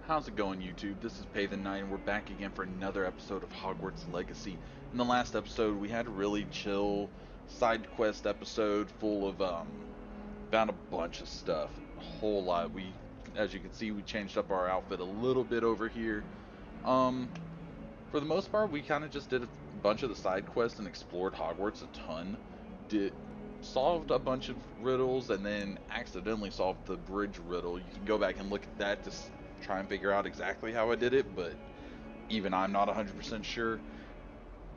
How's it going, YouTube? This is Pay the Night, and we're back again for another episode of Hogwarts Legacy. In the last episode, we had a really chill side quest episode full of found a bunch of stuff, a whole lot. As you can see, we changed up our outfit a little bit over here. For the most part, we kind of just did a bunch of the side quests and explored Hogwarts a ton. Solved a bunch of riddles, and then accidentally solved the bridge riddle. You can go back and look at that to try and figure out exactly how I did it, but even I'm not 100% sure.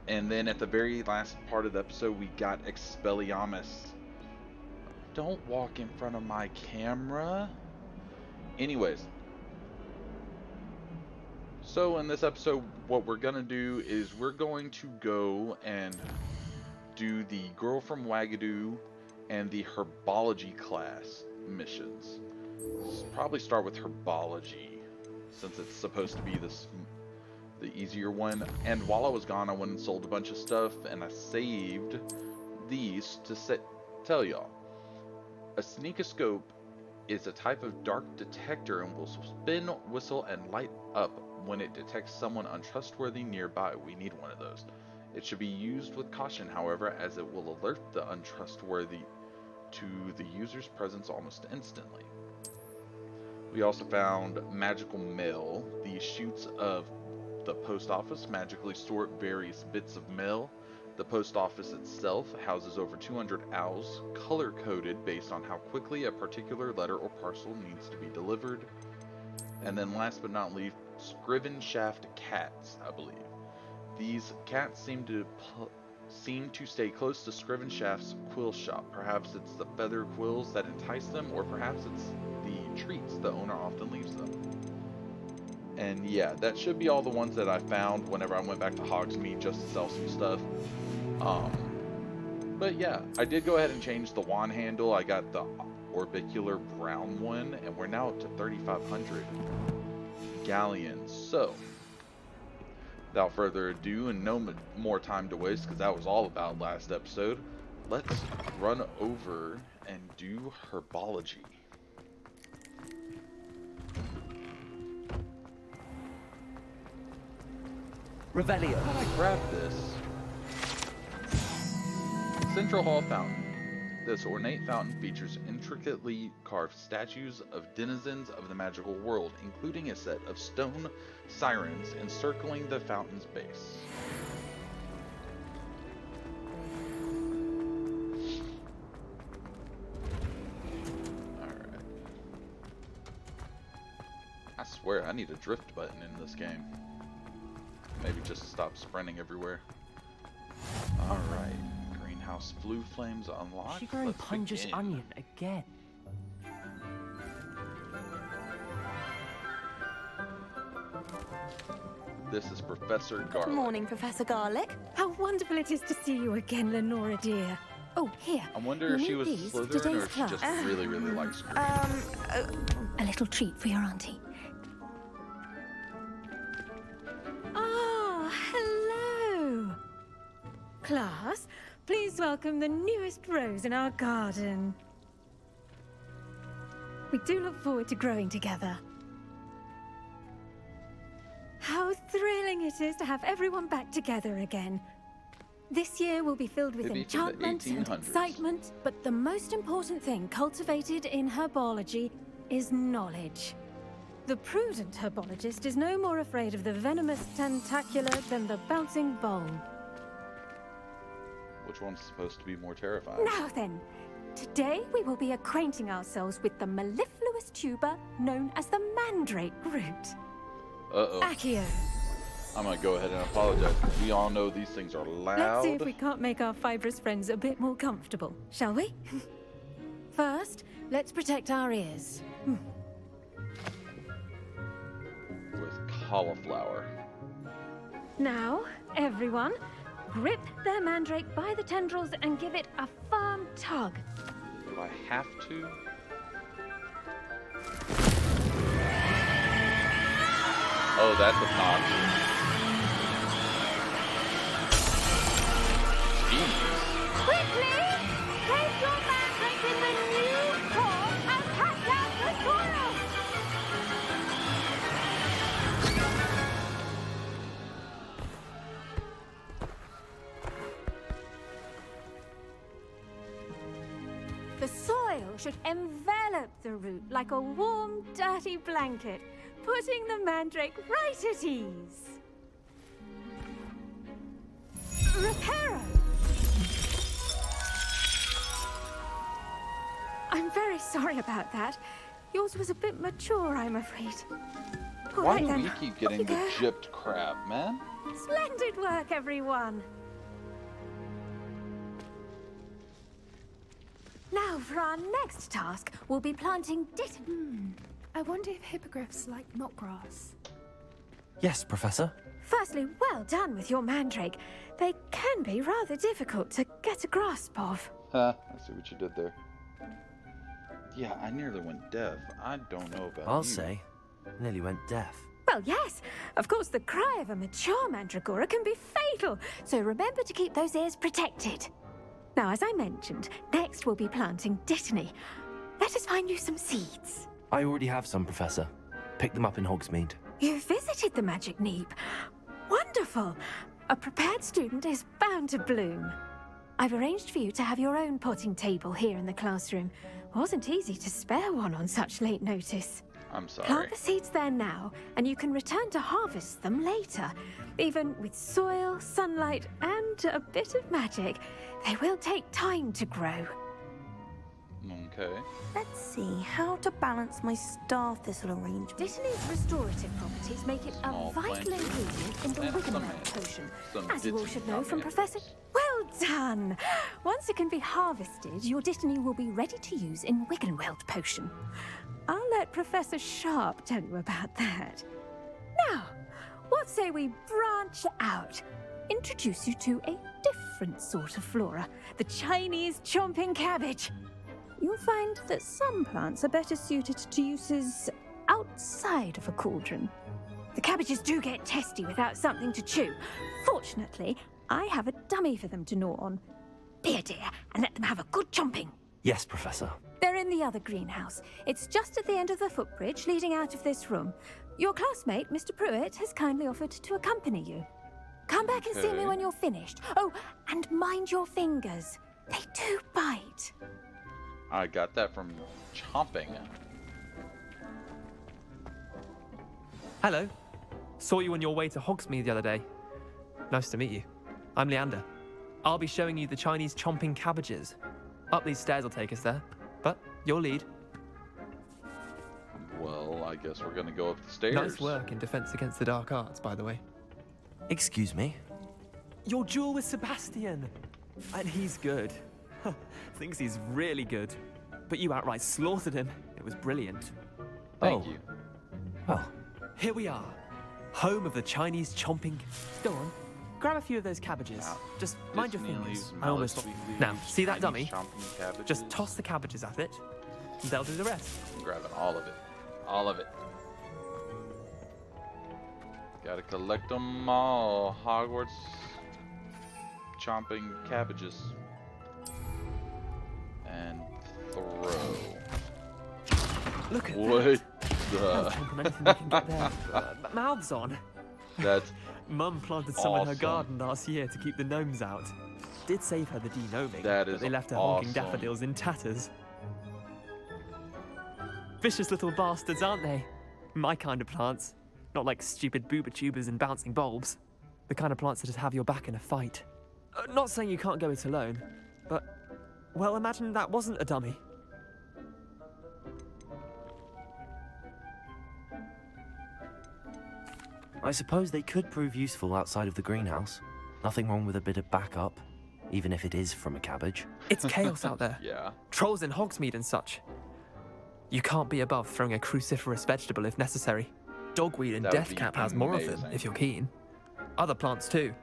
And then at the very last part of the episode, we got Expelliarmus. Don't walk in front of my camera. Anyways, so in this episode, what we're gonna do is we're going to go and do the Girl from Wagadoo and the Herbology class missions. Let's probably start with Herbology, since it's supposed to be the easier one. And while I was gone, I went and sold a bunch of stuff, and I saved these to tell y'all. A sneakoscope is a type of dark detector and will spin, whistle, and light up when it detects someone untrustworthy nearby. We need one of those. It should be used with caution, however, as it will alert the untrustworthy to the user's presence almost instantly. We also found magical mail. These chutes of the post office magically sort various bits of mail. The post office itself houses over 200 owls, color-coded based on how quickly a particular letter or parcel needs to be delivered. And then last but not least, Scriven Shaft cats, I believe. These cats seem to stay close to Scriven Shaft's quill shop. Perhaps it's the feather quills that entice them, or perhaps it's the treats the owner often leaves them. And yeah, that should be all the ones that I found whenever I went back to Hogsmeade just to sell some stuff. But yeah, I did go ahead and change the wand handle. I got the orbicular brown one, and we're now up to 3,500 galleons. So without further ado, and no more time to waste, because that was all about last episode, let's run over and do Herbology. Revelio. How did I grab this? Central Hall Fountain. This ornate fountain features intricately carved statues of denizens of the magical world, including a set of stone sirens encircling the fountain's base. Alright. I swear, I need a drift button in this game. Maybe just stop sprinting everywhere. Alright. Greenhouse blue flames unlocked. She growing Punger's onion again. This is Professor Garlick. Good morning, Professor Garlick. How wonderful it is to see you again, Lenora dear. Oh, here. I wonder if she was Slytherin or if she just really likes green. A little treat for your auntie. Ah, hello. Class, please welcome the newest rose in our garden. We do look forward to growing together. How thrilling it is to have everyone back together again. This year will be filled with enchantment and excitement, but the most important thing cultivated in herbology is knowledge. The prudent herbologist is no more afraid of the venomous tentacular than the bouncing bulb. Which one's supposed to be more terrifying? Now then, today we will be acquainting ourselves with the mellifluous tuber known as the mandrake root. Uh-oh. Accio. I'm gonna go ahead and apologize, because we all know these things are loud. Let's see if we can't make our fibrous friends a bit more comfortable, shall we? First, let's protect our ears. With cauliflower. Now, everyone, grip their mandrake by the tendrils and give it a firm tug. Do I have to? Oh, that's obnoxious. Jeez. Quickly! Place your mandrake in the new core and cut down the soil! should envelop the root like a warm, dirty blanket, putting the mandrake right at ease. Reparo! I'm very sorry about that. Yours was a bit mature, I'm afraid. All Why right, do then. we keep getting the gypped crab, man? Splendid work, everyone. Now, for our next task, we'll be planting I wonder if hippogriffs like knotgrass. Yes, Professor. Firstly, well done with your mandrake. They can be rather difficult to get a grasp of. Huh, I see what you did there. Yeah, I nearly went deaf. I don't know about I'll you. say. Nearly went deaf. Well, yes. Of course, the cry of a mature mandragora can be fatal, so remember to keep those ears protected. Now, as I mentioned, next we'll be planting dittany. Let us find you some seeds. I already have some, Professor. Picked them up in Hogsmeade. You visited the Magic Neep. Wonderful. A prepared student is bound to bloom. I've arranged for you to have your own potting table here in the classroom. Wasn't easy to spare one on such late notice. I'm sorry. Plant the seeds there now, and you can return to harvest them later. Even with soil, sunlight, and a bit of magic, they will take time to grow. Okay. Let's see how to balance my star thistle arrangement. Dittany's restorative properties make it Small a vital plant ingredient in the and some Wiggenweld ants. potion, Some as you all Dittany should know from ants. Professor... Well done! Once it can be harvested, your Dittany will be ready to use in Wiggenweld potion. I'll let Professor Sharp tell you about that. Now, what say we branch out? Introduce you to a different sort of flora, the Chinese chomping cabbage. You'll find that some plants are better suited to uses outside of a cauldron. The cabbages do get testy without something to chew. Fortunately, I have a dummy for them to gnaw on. Be a dear and let them have a good chomping. Yes, Professor. They're in the other greenhouse. It's just at the end of the footbridge leading out of this room. Your classmate, Mr. Pruitt, has kindly offered to accompany you. Come back and see me Okay. when you're finished. Oh, and mind your fingers. They do bite. I got that from chomping. Hello. Saw you on your way to Hogsmeade the other day. Nice to meet you. I'm Leander. I'll be showing you the Chinese chomping cabbages. Up these stairs will take us there, but your lead. Well, I guess we're gonna go up the stairs. Nice work in Defense Against the Dark Arts, by the way. Excuse me? Your duel with Sebastian! And he's good. Thinks he's really good. But you outright slaughtered him. It was brilliant. Thank Oh. you. Well, Here we are. Home of the Chinese chomping... Go on. Grab a few of those cabbages. Now, Just mind your Disney fingers. leaves, I almost... Malice leaves, Now, see that Chinese dummy? chomping cabbages. Just toss the cabbages at it, and they'll do the rest. I'm grabbing all of it. All of it. Gotta collect them all. Hogwarts chomping cabbages. And throw. Look at What that. the? Chomp on anything they can get their mouths on. That's Mum planted some in her Awesome. garden last year to keep the gnomes out. Did save her the de-gnoming, That but is they left her honking awesome. daffodils in tatters. Vicious little bastards, aren't they? My kind of plants. Not like stupid booba tubers and bouncing bulbs. The kind of plants that just have your back in a fight. Not saying you can't go it alone, but... Well, imagine that wasn't a dummy. I suppose they could prove useful outside of the greenhouse. Nothing wrong with a bit of backup, even if it is from a cabbage. It's chaos out there. yeah. Trolls in Hogsmeade and such. You can't be above throwing a cruciferous vegetable if necessary. Dogweed and That would be deathcap has more of them, amazing. if you're keen. Other plants too.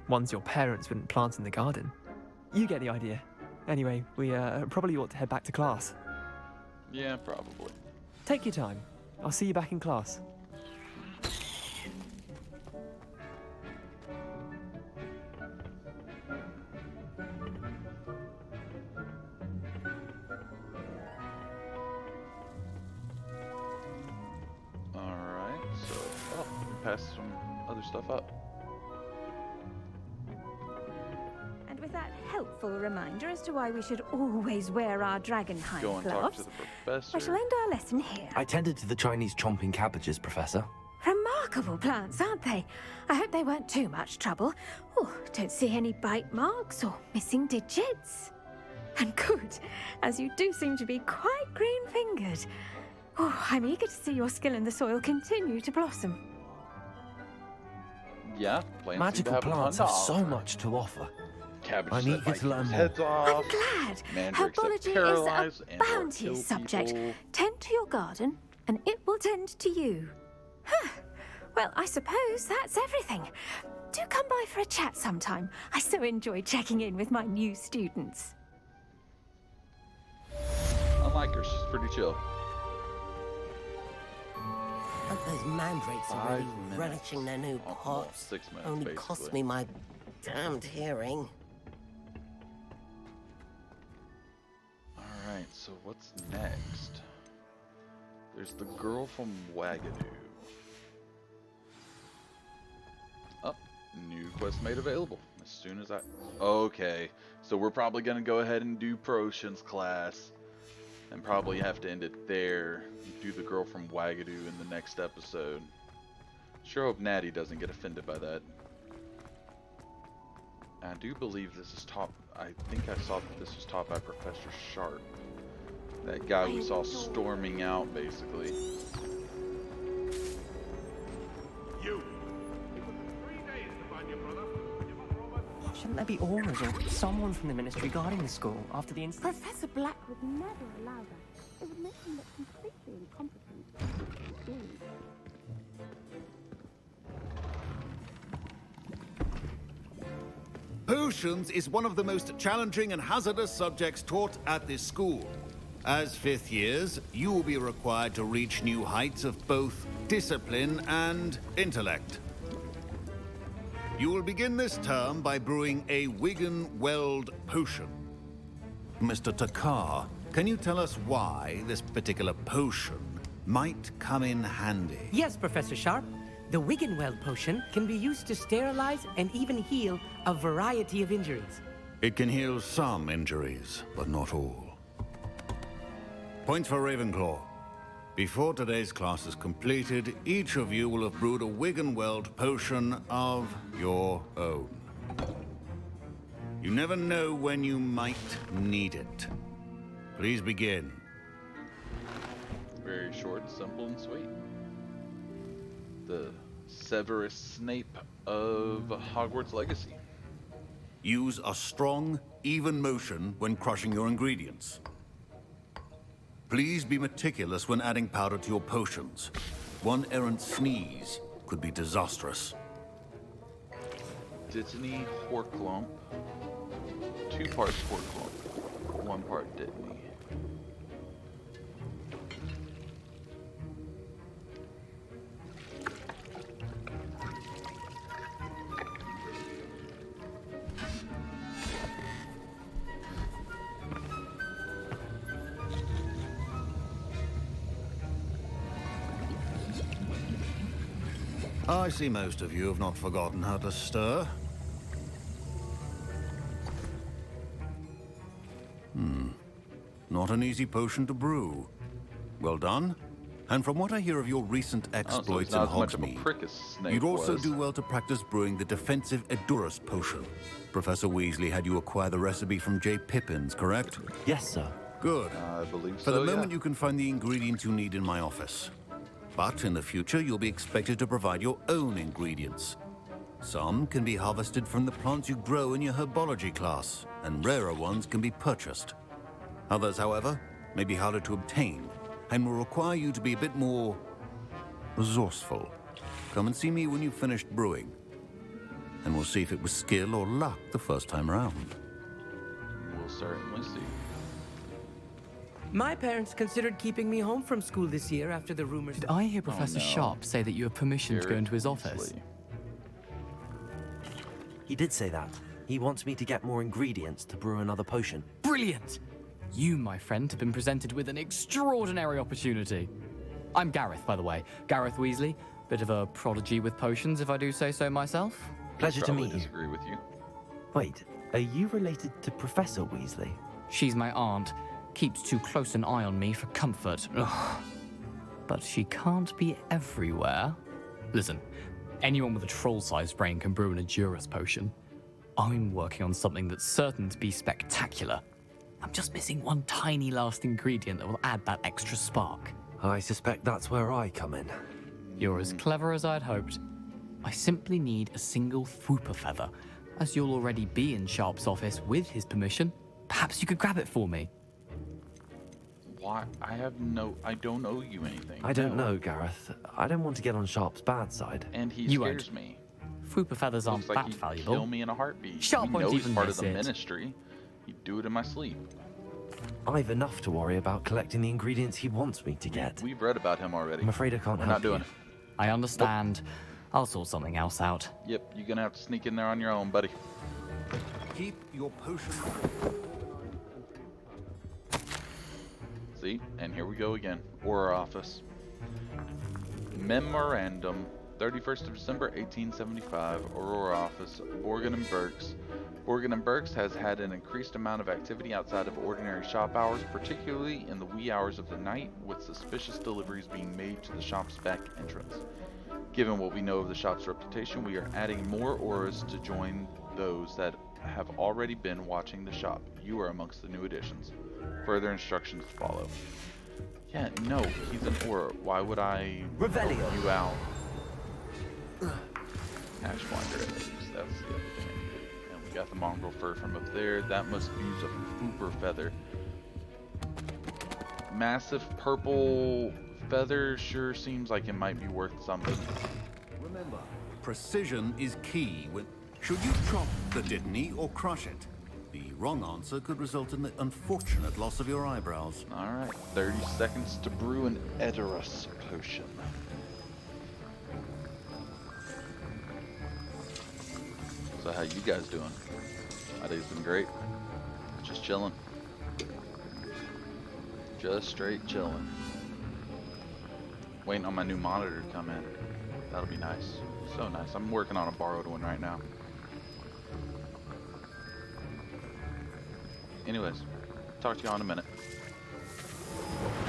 Ones your parents wouldn't plant in the garden. You get the idea. Anyway, we probably ought to head back to class. Yeah, probably. Take your time. I'll see you back in class. Alright, so we can pass some other stuff up. And with that help helpful reminder as to why we should always wear our dragon hide Go and talk gloves. to the professor. I shall end our lesson here. I tended to the Chinese chomping cabbages, Professor. Remarkable plants, aren't they? I hope they weren't too much trouble. Oh, don't see any bite marks or missing digits. And good, as you do seem to be quite green-fingered. Oh, I'm eager to see your skill in the soil continue to blossom. Yeah, plants Magical plants have so offer. much to offer. Cabbages I'm that eager bite to learn people's more. heads off. I'm glad. Mandrakes that Herbology paralyze is a and or bounteous kill subject. people. Tend to your garden, and it will tend to you. Huh. Well, I suppose that's everything. Do come by for a chat sometime. I so enjoy checking in with my new students. I like her. She's pretty chill. Hope those mandrakes are 5 really minutes. relishing their new Well, pots. 6 minutes, Only basically. cost me my damned hearing. Alright, so what's next? There's the girl from Wagadu. Oh, new quest made available. As soon as I... Okay, so we're probably going to go ahead and do Potions class. And probably have to end it there. Do the girl from Wagadu in the next episode. Sure hope Natty doesn't get offended by that. I do believe this is taught... I think I saw that this was taught by Professor Sharp. That guy we saw storming out, basically. Shouldn't there be aurors or someone from the ministry guarding the school after the incident? Professor Black would never allow that. It would make him look completely incompetent. Potions is one of the most challenging and hazardous subjects taught at this school. As 5th years, you will be required to reach new heights of both discipline and intellect. You will begin this term by brewing a Wigan-Weld potion. Mr. Takar, can you tell us why this particular potion might come in handy? Yes, Professor Sharp. The Wiggenweld potion can be used to sterilize and even heal a variety of injuries. It can heal some injuries, but not all. Points for Ravenclaw. Before today's class is completed, each of you will have brewed a Wiggenweld potion of your own. You never know when you might need it. Please begin. Very short, simple, and sweet. The Severus Snape of Hogwarts Legacy. Use a strong, even motion when crushing your ingredients. Please be meticulous when adding powder to your potions. One errant sneeze could be disastrous. Dittany Horklump. 2 parts Horklump. 1 part Dittany. I see most of you have not forgotten how to stir. Not an easy potion to brew. Well done. And from what I hear of your recent Oh, so it's exploits in not as much of a Hogsmeade, prick as Snape you'd also was. do well to practice brewing the defensive Edurus potion. Professor Weasley had you acquire the recipe from J. Pippins, correct? Yes, sir. Good. I believe For so, the moment, yeah. you can find the ingredients you need in my office. But in the future, you'll be expected to provide your own ingredients. Some can be harvested from the plants you grow in your herbology class, and rarer ones can be purchased. Others, however, may be harder to obtain, and will require you to be a bit more resourceful. Come and see me when you've finished brewing, and we'll see if it was skill or luck the first time around. We'll certainly see. My parents considered keeping me home from school this year after the rumors. Did I hear Professor no. Sharp say that you have permission to go into his office? Seriously. He did say that. He wants me to get more ingredients to brew another potion. Brilliant! You, my friend, have been presented with an extraordinary opportunity. I'm Gareth, by the way. Gareth Weasley. Bit of a prodigy with potions, if I do say so myself. Pleasure to Probably meet you. disagree with you. Wait, Are you related to Professor Weasley? She's my aunt. Keeps too close an eye on me for comfort. Ugh. But she can't be everywhere. Listen, anyone with a troll-sized brain can brew an Edurus potion. I'm working on something that's certain to be spectacular. I'm just missing one tiny last ingredient that will add that extra spark. I suspect that's where I come in. You're as clever as I'd hoped. I simply need a single Fwooper feather. As you'll already be in Sharp's office with his permission, perhaps you could grab it for me. Why? I don't owe you anything. I don't know, Gareth. I don't want to get on Sharp's bad side. And he You scares won't. me. Fwooper feathers aren't Looks like that he'd valuable. kill me in a heartbeat. Sharp He won't knows even part of miss the it. ministry. He'd do it in my sleep. I've enough to worry about collecting the ingredients he wants me to get. We've read about him already. I'm afraid I can't We're help not doing you. it. I understand. I'll sort something else out. Yep, you're gonna have to sneak in there on your own, buddy. Keep your potion. See? And here we go again. Auror office. Memorandum. 31st of December, 1875. Auror office. Borgin and Burks. Borgin and Burks has had an increased amount of activity outside of ordinary shop hours, particularly in the wee hours of the night, with suspicious deliveries being made to the shop's back entrance. Given what we know of the shop's reputation, we are adding more auras to join those that have already been watching the shop. You are amongst the new additions. Further instructions follow. Yeah, no, he's an aura. Why would I help you out? Ashwinder at least, that's the other thing. And we got the mongrel fur from up there. That must use a Fwooper feather. Massive purple feather sure seems like it might be worth something. Remember, precision is key. Should you chop the Dittany or crush it? The wrong answer could result in the unfortunate loss of your eyebrows. Alright, 30 seconds to brew an Edurus potion. So how you guys doing? My day's been great. Just chilling. Just straight chilling. Waiting on my new monitor to come in. That'll be nice. So nice. I'm working on a borrowed one right now. Anyways, talk to you all in a minute.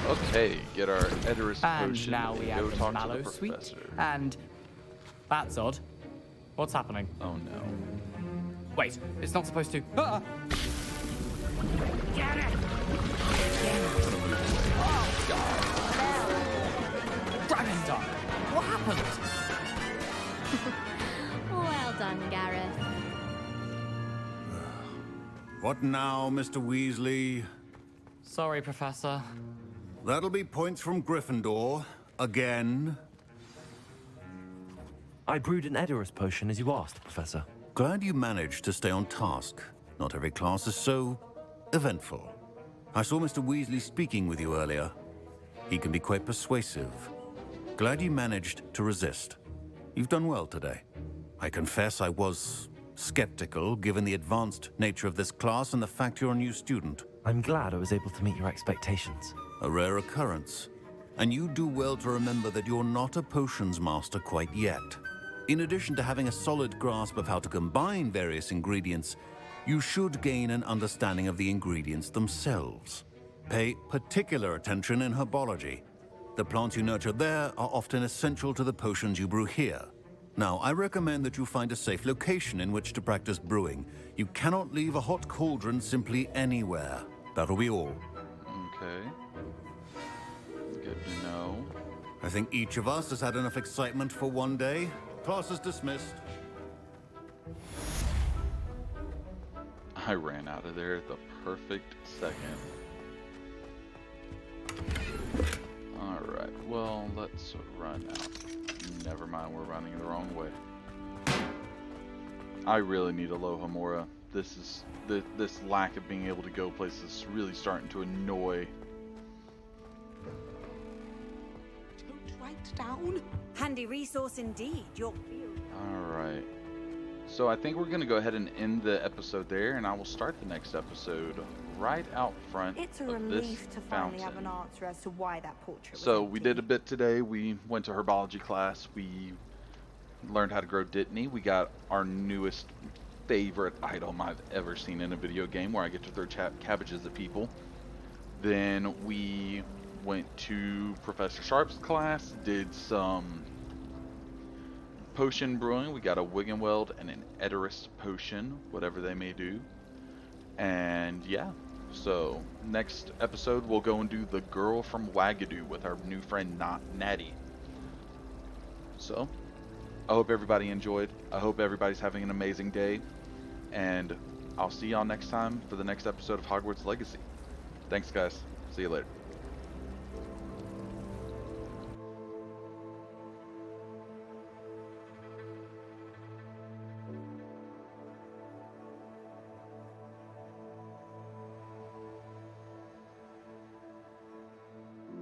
Okay, get our Edurus And potion now we and have go the talk to mallow the sweet. professor. And that's odd. What's happening? Oh no. Wait, it's not supposed to. Ah! Get it! Dragon What happened? Well done, Gareth. What now, Mr. Weasley? Sorry, Professor. That'll be points from Gryffindor. Again. I brewed an Edurus potion as you asked, Professor. Glad you managed to stay on task. Not every class is so eventful. I saw Mr. Weasley speaking with you earlier. He can be quite persuasive. Glad you managed to resist. You've done well today. I confess I was skeptical, given the advanced nature of this class and the fact you're a new student. I'm glad I was able to meet your expectations. A rare occurrence. And you do well to remember that you're not a potions master quite yet. In addition to having a solid grasp of how to combine various ingredients, you should gain an understanding of the ingredients themselves. Pay particular attention in herbology. The plants you nurture there are often essential to the potions you brew here. Now, I recommend that you find a safe location in which to practice brewing. You cannot leave a hot cauldron simply anywhere. That'll be all. Okay. Good to know. I think each of us has had enough excitement for one day. Class is dismissed. I ran out of there at the perfect second. Alright, well, let's run out. Never mind, we're running the wrong way. I really need Alohomora. This lack of being able to go places is really starting to annoy. Don't write down. Handy resource indeed. Alright. So I think we're going to go ahead and end the episode there, and I will start the next episode right out front It's a of relief this to finally have fountain. an answer as to why that portrait So was we empty. did a bit today. We went to herbology class. We learned how to grow Dittany. We got our newest favorite item I've ever seen in a video game, where I get to throw cabbages at people. Then we went to Professor Sharp's class, did some potion brewing. We got a Wiggenweld and an Edoris potion, whatever they may do. And yeah, so next episode we'll go and do the girl from Wagadu with our new friend Natty. So I hope everybody enjoyed. I hope everybody's having an amazing day, and I'll see y'all next time for the next episode of Hogwarts Legacy. Thanks guys, see you later.